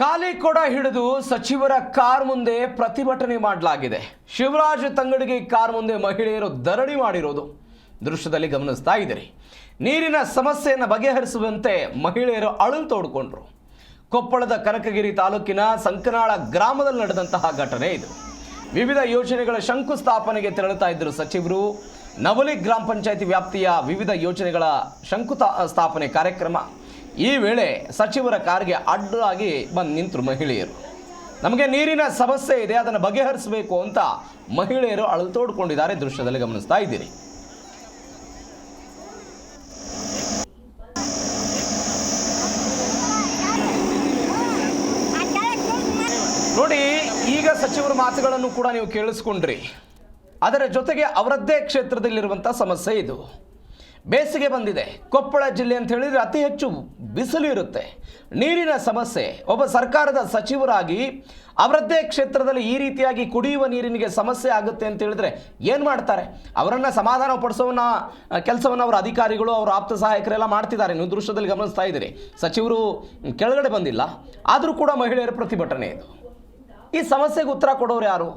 ಖಾಲಿ ಕೊಡ ಹಿಡಿದು ಸಚಿವರ ಕಾರ್ ಮುಂದೆ ಪ್ರತಿಭಟನೆ ಮಾಡಲಾಗಿದೆ. ಶಿವರಾಜ್ ತಂಗಡಗಿ ಕಾರ್ ಮುಂದೆ ಮಹಿಳೆಯರು ಧರಣಿ ಮಾಡಿರೋದು ದೃಶ್ಯದಲ್ಲಿ ಗಮನಿಸ್ತಾ ಇದ್ದೀರಿ. ನೀರಿನ ಸಮಸ್ಯೆಯನ್ನು ಬಗೆಹರಿಸುವಂತೆ ಮಹಿಳೆಯರು ಅಳಲು ತೋಡಿಕೊಂಡ್ರು. ಕೊಪ್ಪಳದ ಕನಕಗಿರಿ ತಾಲೂಕಿನ ಸಂಕನಾಳ ಗ್ರಾಮದಲ್ಲಿ ನಡೆದಂತಹ ಘಟನೆ ಇದು. ವಿವಿಧ ಯೋಜನೆಗಳ ಶಂಕುಸ್ಥಾಪನೆಗೆ ತೆರಳುತ್ತಾ ಇದ್ದರು ಸಚಿವರು. ನವಲಿ ಗ್ರಾಮ ಪಂಚಾಯತಿ ವ್ಯಾಪ್ತಿಯ ವಿವಿಧ ಯೋಜನೆಗಳ ಶಂಕುಸ್ಥಾಪನೆ ಕಾರ್ಯಕ್ರಮ. ಈ ವೇಳೆ ಸಚಿವರ ಕಾರ್ಗೆ ಅಡ್ಡಾಗಿ ಬಂದು ನಿಂತರು ಮಹಿಳೆಯರು. ನಮಗೆ ನೀರಿನ ಸಮಸ್ಯೆ ಇದೆ, ಅದನ್ನು ಬಗೆಹರಿಸಬೇಕು ಅಂತ ಮಹಿಳೆಯರು ಅಳಲು ತೋಡ್ಕೊಂಡಿದ್ದಾರೆ. ದೃಶ್ಯದಲ್ಲಿ ಗಮನಿಸ್ತಾ ಇದ್ದೀರಿ. ನೋಡಿ, ಈಗ ಸಚಿವರ ಮಾತುಗಳನ್ನು ಕೂಡ ನೀವು ಕೇಳಿಸ್ಕೊಂಡ್ರಿ. ಅದರ ಜೊತೆಗೆ ಅವರದ್ದೇ ಕ್ಷೇತ್ರದಲ್ಲಿರುವಂಥ ಸಮಸ್ಯೆ ಇದು. ಬೇಸಿಗೆ ಬಂದಿದೆ. ಕೊಪ್ಪಳ ಜಿಲ್ಲೆ ಅಂತ ಹೇಳಿದರೆ ಅತಿ ಹೆಚ್ಚು ಬಿಸಿಲು ಇರುತ್ತೆ. ನೀರಿನ ಸಮಸ್ಯೆ. ಒಬ್ಬ ಸರ್ಕಾರದ ಸಚಿವರಾಗಿ ಅವರದ್ದೇ ಕ್ಷೇತ್ರದಲ್ಲಿ ಈ ರೀತಿಯಾಗಿ ಕುಡಿಯುವ ನೀರಿನಿಗೆ ಸಮಸ್ಯೆ ಆಗುತ್ತೆ ಅಂತ ಹೇಳಿದ್ರೆ ಏನು ಮಾಡ್ತಾರೆ? ಅವರನ್ನು ಸಮಾಧಾನ ಪಡಿಸೋನ ಕೆಲಸವನ್ನು ಅವರ ಅಧಿಕಾರಿಗಳು, ಅವರ ಆಪ್ತ ಸಹಾಯಕರೆಲ್ಲ ಮಾಡ್ತಿದ್ದಾರೆ. ನೀವು ದೃಶ್ಯದಲ್ಲಿ ಗಮನಿಸ್ತಾ ಇದ್ದೀರಿ. ಸಚಿವರು ಕೆಳಗಡೆ ಬಂದಿಲ್ಲ, ಆದರೂ ಕೂಡ ಮಹಿಳೆಯರ ಪ್ರತಿಭಟನೆ ಇದು. ಈ ಸಮಸ್ಯೆಗೆ ಉತ್ತರ ಕೊಡೋರು ಯಾರು?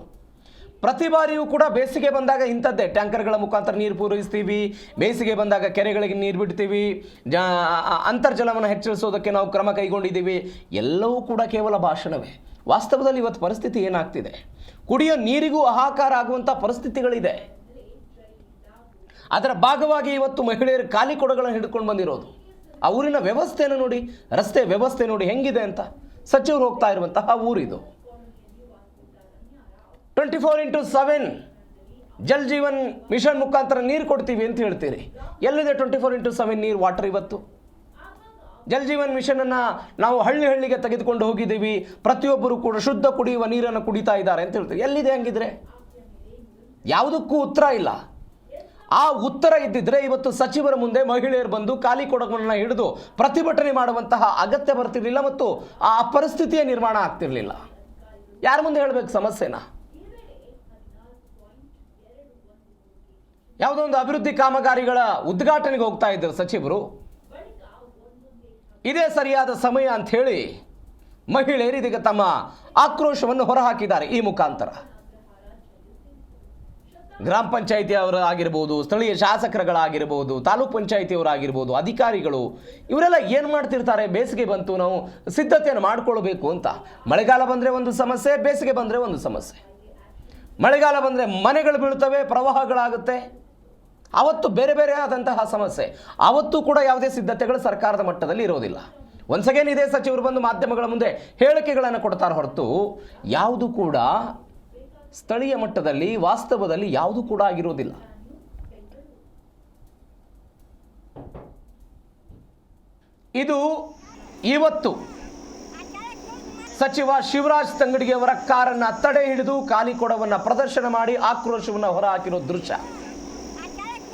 ಪ್ರತಿ ಬಾರಿಯೂ ಕೂಡ ಬೇಸಿಗೆ ಬಂದಾಗ ಇಂಥದ್ದೇ ಟ್ಯಾಂಕರ್ಗಳ ಮುಖಾಂತರ ನೀರು ಪೂರೈಸ್ತೀವಿ, ಬೇಸಿಗೆ ಬಂದಾಗ ಕೆರೆಗಳಿಗೆ ನೀರು ಬಿಡ್ತೀವಿ, ಅಂತರ್ಜಲವನ್ನು ಹೆಚ್ಚಿಸೋದಕ್ಕೆ ನಾವು ಕ್ರಮ ಕೈಗೊಂಡಿದ್ದೀವಿ. ಎಲ್ಲವೂ ಕೂಡ ಕೇವಲ ಭಾಷಣವೇ. ವಾಸ್ತವದಲ್ಲಿ ಇವತ್ತು ಪರಿಸ್ಥಿತಿ ಏನಾಗ್ತಿದೆ? ಕುಡಿಯೋ ನೀರಿಗೂ ಹಾಹಾಕಾರ ಆಗುವಂಥ ಪರಿಸ್ಥಿತಿಗಳಿದೆ. ಅದರ ಭಾಗವಾಗಿ ಇವತ್ತು ಮಹಿಳೆಯರು ಖಾಲಿ ಕೊಡಗಳನ್ನು ಹಿಡ್ಕೊಂಡು ಬಂದಿರೋದು. ಆ ಊರಿನ ವ್ಯವಸ್ಥೆಯನ್ನು ನೋಡಿ, ರಸ್ತೆ ವ್ಯವಸ್ಥೆ ನೋಡಿ ಹೆಂಗಿದೆ ಅಂತ. ಸಚಿವರು ಹೋಗ್ತಾ ಇರುವಂತಹ ಊರಿದು. 24x7 ಜಲ್ ಜೀವನ್ ಮಿಷನ್ ಮುಖಾಂತರ ನೀರು ಕೊಡ್ತೀವಿ ಅಂತ ಹೇಳ್ತೀರಿ. ಎಲ್ಲಿದೆ 24x7 ನೀರು, ವಾಟರ್? ಇವತ್ತು ಜಲ್ ಜೀವನ್ ಮಿಷನನ್ನು ನಾವು ಹಳ್ಳಿಗೆ ತೆಗೆದುಕೊಂಡು ಹೋಗಿದ್ದೀವಿ. ಪ್ರತಿಯೊಬ್ಬರು ಕೂಡ ಶುದ್ಧ ಕುಡಿಯುವ ನೀರನ್ನು ಕುಡಿತಾ ಇದ್ದಾರೆ ಅಂತ ಹೇಳ್ತೀವಿ. ಎಲ್ಲಿದೆ ಹಂಗಿದ್ರೆ? ಯಾವುದಕ್ಕೂ ಉತ್ತರ ಇಲ್ಲ. ಆ ಉತ್ತರ ಇದ್ದಿದ್ರೆ ಇವತ್ತು ಸಚಿವರ ಮುಂದೆ ಮಹಿಳೆಯರು ಬಂದು ಖಾಲಿ ಕೊಡಗಳನ್ನು ಹಿಡಿದು ಪ್ರತಿಭಟನೆ ಮಾಡುವಂತಹ ಅಗತ್ಯ ಬರ್ತಿರ್ಲಿಲ್ಲ ಮತ್ತು ಆ ಪರಿಸ್ಥಿತಿಯ ನಿರ್ಮಾಣ ಆಗ್ತಿರ್ಲಿಲ್ಲ. ಯಾರ ಮುಂದೆ ಹೇಳಬೇಕು ಸಮಸ್ಯೆನ? ಯಾವುದೋ ಒಂದು ಅಭಿವೃದ್ಧಿ ಕಾಮಗಾರಿಗಳ ಉದ್ಘಾಟನೆಗೆ ಹೋಗ್ತಾ ಇದ್ದರು ಸಚಿವರು. ಇದೇ ಸರಿಯಾದ ಸಮಯ ಅಂತ ಹೇಳಿ ಮಹಿಳೆಯರು ಇದೀಗ ತಮ್ಮ ಆಕ್ರೋಶವನ್ನು ಹೊರಹಾಕಿದ್ದಾರೆ. ಈ ಮುಖಾಂತರ ಗ್ರಾಮ ಪಂಚಾಯಿತಿಯವರಾಗಿರ್ಬೋದು, ಸ್ಥಳೀಯ ಶಾಸಕರುಗಳಾಗಿರ್ಬೋದು, ತಾಲೂಕ್ ಪಂಚಾಯಿತಿಯವರಾಗಿರ್ಬೋದು, ಅಧಿಕಾರಿಗಳು ಇವರೆಲ್ಲ ಏನು ಮಾಡ್ತಿರ್ತಾರೆ? ಬೇಸಿಗೆ ಬಂತು, ನಾವು ಸಿದ್ಧತೆಯನ್ನು ಮಾಡಿಕೊಳ್ಬೇಕು ಅಂತ. ಮಳೆಗಾಲ ಬಂದರೆ ಒಂದು ಸಮಸ್ಯೆ, ಬೇಸಿಗೆ ಬಂದರೆ ಒಂದು ಸಮಸ್ಯೆ. ಮಳೆಗಾಲ ಬಂದರೆ ಮನೆಗಳು ಬೀಳ್ತವೆ, ಪ್ರವಾಹಗಳಾಗುತ್ತೆ. ಅವತ್ತು ಬೇರೆ ಬೇರೆ ಆದಂತಹ ಸಮಸ್ಯೆ. ಅವತ್ತು ಕೂಡ ಯಾವುದೇ ಸಿದ್ಧತೆಗಳು ಸರ್ಕಾರದ ಮಟ್ಟದಲ್ಲಿ ಇರೋದಿಲ್ಲ. ಒನ್ಸ್ ಅಗೇನ್ ಇದೇ ಸಚಿವರು ಬಂದು ಮಾಧ್ಯಮಗಳ ಮುಂದೆ ಹೇಳಿಕೆಗಳನ್ನು ಕೊಡ್ತಾರೆ ಹೊರತು ಯಾವುದು ಕೂಡ ಸ್ಥಳೀಯ ಮಟ್ಟದಲ್ಲಿ ವಾಸ್ತವದಲ್ಲಿ ಯಾವುದು ಕೂಡ ಆಗಿರೋದಿಲ್ಲ. ಇದು ಇವತ್ತು ಸಚಿವ ಶಿವರಾಜ್ ತಂಗಡಗಿ ಅವರ ಕಾರನ್ನು ತಡೆ ಹಿಡಿದು ಖಾಲಿ ಕೊಡವನ್ನು ಪ್ರದರ್ಶನ ಮಾಡಿ ಆಕ್ರೋಶವನ್ನು ಹೊರಹಾಕಿರೋ ದೃಶ್ಯ.